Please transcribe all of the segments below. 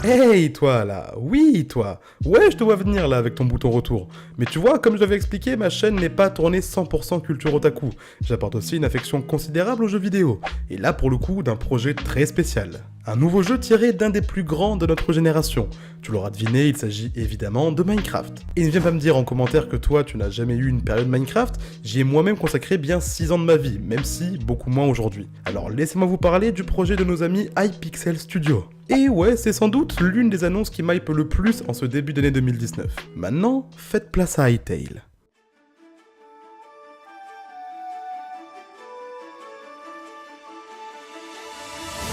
Hey toi là, oui toi, ouais je te vois venir là avec ton bouton retour. Mais tu vois, comme je l'avais expliqué, ma chaîne n'est pas tournée 100% culture otaku. J'apporte aussi une affection considérable aux jeux vidéo. Et là pour le coup d'un projet très spécial. Un nouveau jeu tiré d'un des plus grands de notre génération. Tu l'auras deviné, il s'agit évidemment de Minecraft. Et ne viens pas me dire en commentaire que toi tu n'as jamais eu une période Minecraft, j'y ai moi-même consacré bien 6 ans de ma vie, même si beaucoup moins aujourd'hui. Alors laissez-moi vous parler du projet de nos amis Hypixel Studio. Et ouais, c'est sans doute l'une des annonces qui m'hype le plus en ce début d'année 2019. Maintenant, faites place à Hytale.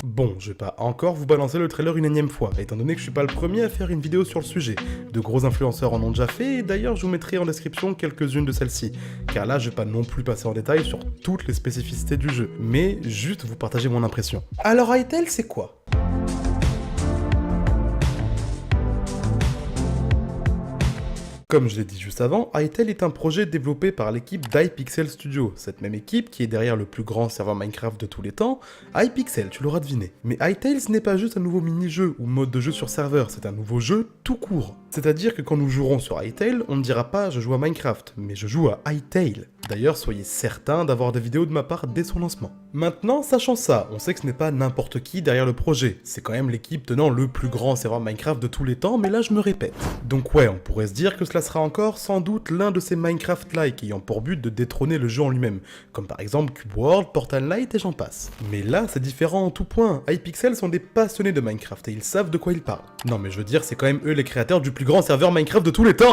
Bon, je vais pas encore vous balancer le trailer une énième fois, étant donné que je suis pas le premier à faire une vidéo sur le sujet. De gros influenceurs en ont déjà fait, et d'ailleurs je vous mettrai en description quelques-unes de celles-ci, car là je vais pas non plus passer en détail sur toutes les spécificités du jeu, mais juste vous partager mon impression. Alors Hytale, c'est quoi ? Comme je l'ai dit juste avant, Hytale est un projet développé par l'équipe d'Hypixel Studio, cette même équipe qui est derrière le plus grand serveur Minecraft de tous les temps, Hypixel, tu l'auras deviné. Mais Hytale ce n'est pas juste un nouveau mini-jeu ou mode de jeu sur serveur, c'est un nouveau jeu tout court. C'est-à-dire que quand nous jouerons sur Hytale, on ne dira pas je joue à Minecraft, mais je joue à Hytale. D'ailleurs, soyez certains d'avoir des vidéos de ma part dès son lancement. Maintenant, sachant ça, on sait que ce n'est pas n'importe qui derrière le projet, c'est quand même l'équipe tenant le plus grand serveur Minecraft de tous les temps, mais là je me répète. Donc ouais, on pourrait se dire que cela sera encore sans doute l'un de ces Minecraft-like ayant pour but de détrôner le jeu en lui-même, comme par exemple Cube World, Portal Knight et j'en passe. Mais là, c'est différent en tout point, Hypixel sont des passionnés de Minecraft et ils savent de quoi ils parlent. Non mais je veux dire, c'est quand même eux les créateurs du plus grand serveur Minecraft de tous les temps.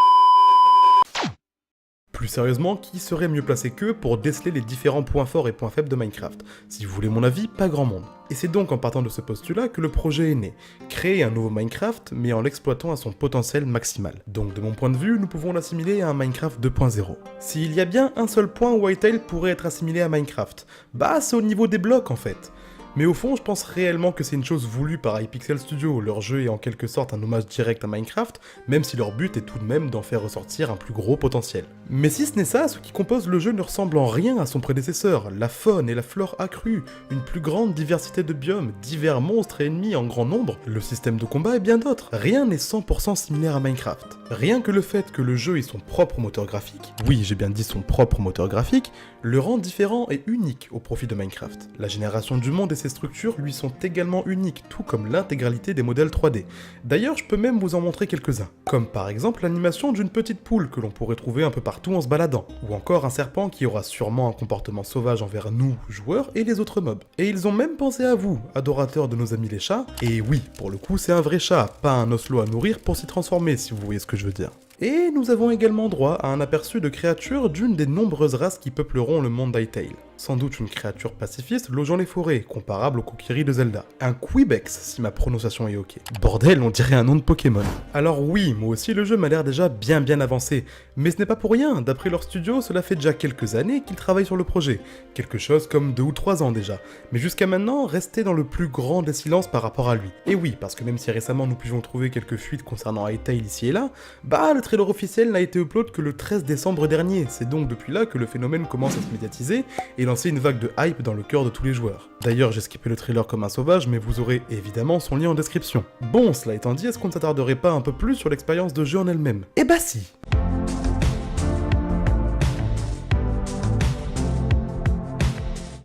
Plus sérieusement, qui serait mieux placé qu'eux pour déceler les différents points forts et points faibles de Minecraft? Si vous voulez mon avis, pas grand monde. Et c'est donc en partant de ce postulat que le projet est né. Créer un nouveau Minecraft, mais en l'exploitant à son potentiel maximal. Donc de mon point de vue, nous pouvons l'assimiler à un Minecraft 2.0. S'il y a bien un seul point où Hytale pourrait être assimilé à Minecraft, bah c'est au niveau des blocs en fait. Mais au fond, je pense réellement que c'est une chose voulue par Hypixel Studio, leur jeu est en quelque sorte un hommage direct à Minecraft, même si leur but est tout de même d'en faire ressortir un plus gros potentiel. Mais si ce n'est ça, ce qui compose le jeu ne ressemble en rien à son prédécesseur, la faune et la flore accrues, une plus grande diversité de biomes, divers monstres et ennemis en grand nombre, le système de combat et bien d'autres. Rien n'est 100% similaire à Minecraft. Rien que le fait que le jeu ait son propre moteur graphique, oui j'ai bien dit son propre moteur graphique, le rend différent et unique au profit de Minecraft. La génération du monde et ses structures lui sont également uniques, tout comme l'intégralité des modèles 3D. D'ailleurs, je peux même vous en montrer quelques-uns. Comme par exemple l'animation d'une petite poule que l'on pourrait trouver un peu partout en se baladant. Ou encore un serpent qui aura sûrement un comportement sauvage envers nous, joueurs, et les autres mobs. Et ils ont même pensé à vous, adorateurs de nos amis les chats. Et oui, pour le coup, c'est un vrai chat, pas un oslo à nourrir pour s'y transformer, si vous voyez ce que je veux dire. Et nous avons également droit à un aperçu de créatures d'une des nombreuses races qui peupleront le monde d'Hytale. Sans doute une créature pacifiste logeant les forêts, comparable au Kokiri de Zelda. Un Quebex, si ma prononciation est ok. Bordel, on dirait un nom de Pokémon. Alors oui, moi aussi le jeu m'a l'air déjà bien avancé, mais ce n'est pas pour rien, d'après leur studio, cela fait déjà quelques années qu'ils travaillent sur le projet. Quelque chose comme 2 ou 3 ans déjà. Mais jusqu'à maintenant, restez dans le plus grand des silences par rapport à lui. Et oui, parce que même si récemment nous pouvions trouver quelques fuites concernant Hytale ici et là, bah le trailer officiel n'a été upload que le 13 décembre dernier, c'est donc depuis là que le phénomène commence à se médiatiser et lancer une vague de hype dans le cœur de tous les joueurs. D'ailleurs, j'ai skippé le trailer comme un sauvage, mais vous aurez évidemment son lien en description. Bon, cela étant dit, est-ce qu'on ne s'attarderait pas un peu plus sur l'expérience de jeu en elle-même? Eh bah si!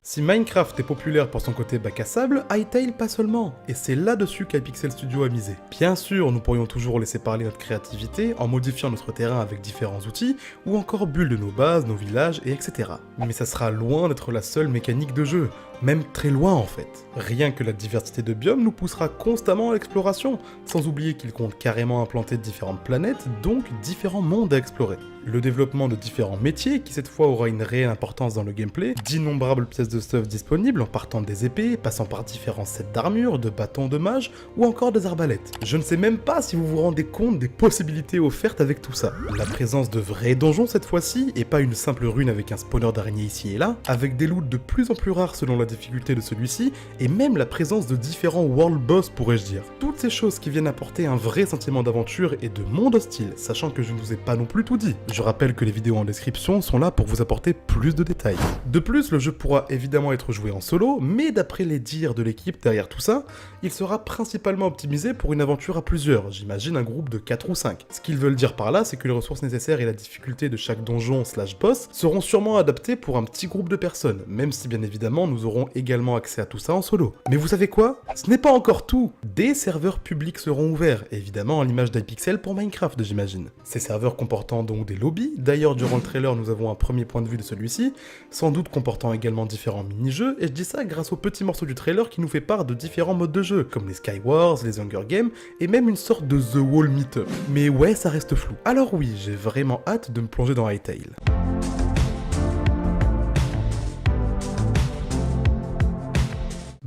Si Minecraft est populaire pour son côté bac à sable, Hytale pas seulement, et c'est là-dessus qu'Hypixel Studio a misé. Bien sûr, nous pourrions toujours laisser parler notre créativité en modifiant notre terrain avec différents outils, ou encore build de nos bases, nos villages, et etc. Mais ça sera loin d'être la seule mécanique de jeu, même très loin en fait. Rien que la diversité de biomes nous poussera constamment à l'exploration, sans oublier qu'il compte carrément implanter différentes planètes, donc différents mondes à explorer. Le développement de différents métiers, qui cette fois aura une réelle importance dans le gameplay, d'innombrables pièces de stuff disponibles en partant des épées, passant par différents sets d'armure, de bâtons de mage, ou encore des arbalètes. Je ne sais même pas si vous vous rendez compte des possibilités offertes avec tout ça. La présence de vrais donjons cette fois-ci, et pas une simple rune avec un spawner d'araignées ici et là, avec des loots de plus en plus rares selon la la difficulté de celui-ci, et même la présence de différents world boss pourrais-je dire. Toutes ces choses qui viennent apporter un vrai sentiment d'aventure et de monde hostile, sachant que je ne vous ai pas non plus tout dit. Je rappelle que les vidéos en description sont là pour vous apporter plus de détails. De plus, le jeu pourra évidemment être joué en solo, mais d'après les dires de l'équipe derrière tout ça, il sera principalement optimisé pour une aventure à plusieurs, j'imagine un groupe de 4 ou 5. Ce qu'ils veulent dire par là, c'est que les ressources nécessaires et la difficulté de chaque donjon/boss seront sûrement adaptés pour un petit groupe de personnes, même si bien évidemment nous aurons également accès à tout ça en solo. Mais vous savez quoi? Ce n'est pas encore tout! Des serveurs publics seront ouverts, évidemment à l'image d'iPixel pour Minecraft j'imagine. Ces serveurs comportant donc des lobbies, d'ailleurs durant le trailer nous avons un premier point de vue de celui-ci, sans doute comportant également différents mini-jeux, et je dis ça grâce au petit morceau du trailer qui nous fait part de différents modes de jeu, comme les Skywars, les Hunger Games, et même une sorte de The Wall Meetup. Mais ouais, ça reste flou. Alors oui, j'ai vraiment hâte de me plonger dans Hytale.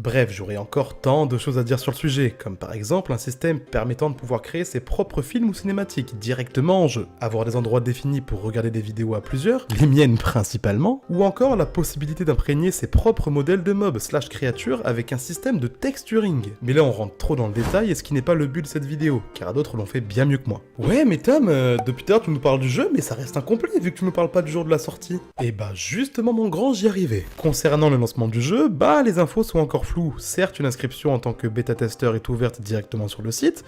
Bref, j'aurais encore tant de choses à dire sur le sujet, comme par exemple un système permettant de pouvoir créer ses propres films ou cinématiques directement en jeu, avoir des endroits définis pour regarder des vidéos à plusieurs, les miennes principalement, ou encore la possibilité d'imprégner ses propres modèles de mobs/créatures avec un système de texturing. Mais là on rentre trop dans le détail et ce qui n'est pas le but de cette vidéo, car d'autres l'ont fait bien mieux que moi. Ouais mais Tom, depuis tout à l'heure tu nous parles du jeu mais ça reste incomplet vu que tu me parles pas du jour de la sortie. Et bah justement mon grand, j'y arrivais. Concernant le lancement du jeu, bah les infos sont encore floues. Certes, une inscription en tant que bêta-testeur est ouverte directement sur le site,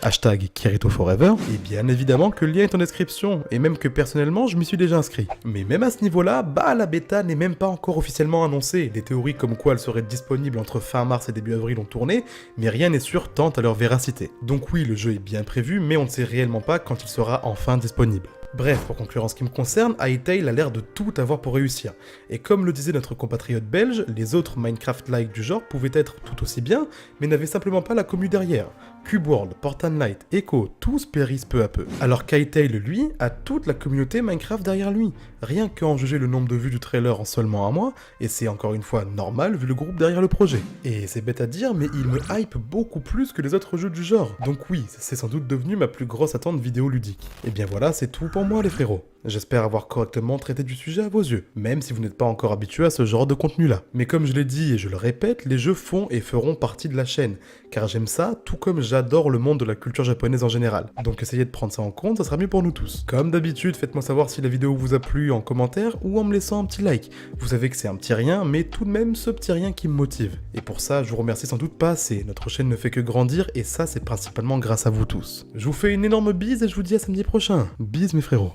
#KiritoForever, et bien évidemment que le lien est en description, et même que personnellement je m'y suis déjà inscrit. Mais même à ce niveau-là, bah la bêta n'est même pas encore officiellement annoncée, des théories comme quoi elle serait disponible entre fin mars et début avril ont tourné, mais rien n'est sûr tant à leur véracité. Donc oui, le jeu est bien prévu, mais on ne sait réellement pas quand il sera enfin disponible. Bref, pour conclure en ce qui me concerne, Hytale a l'air de tout avoir pour réussir. Et comme le disait notre compatriote belge, les autres Minecraft-like du genre pouvaient être tout aussi bien, mais n'avaient simplement pas la commu derrière. Cube World, Portal Knight, Echo, tous périssent peu à peu. Alors qu'Hytale, lui, a toute la communauté Minecraft derrière lui. Rien qu'à en juger le nombre de vues du trailer en seulement un mois, et c'est encore une fois normal vu le groupe derrière le projet. Et c'est bête à dire, mais il me hype beaucoup plus que les autres jeux du genre. Donc oui, c'est sans doute devenu ma plus grosse attente vidéoludique. Et bien voilà, c'est tout pour moi les frérots. J'espère avoir correctement traité du sujet à vos yeux, même si vous n'êtes pas encore habitué à ce genre de contenu-là. Mais comme je l'ai dit et je le répète, les jeux font et feront partie de la chaîne, car j'aime ça, tout comme j'adore le monde de la culture japonaise en général. Donc essayez de prendre ça en compte, ça sera mieux pour nous tous. Comme d'habitude, faites-moi savoir si la vidéo vous a plu en commentaire ou en me laissant un petit like. Vous savez que c'est un petit rien, mais tout de même ce petit rien qui me motive. Et pour ça, je vous remercie sans doute pas assez, notre chaîne ne fait que grandir et ça c'est principalement grâce à vous tous. Je vous fais une énorme bise et je vous dis à samedi prochain. Bise mes frérots.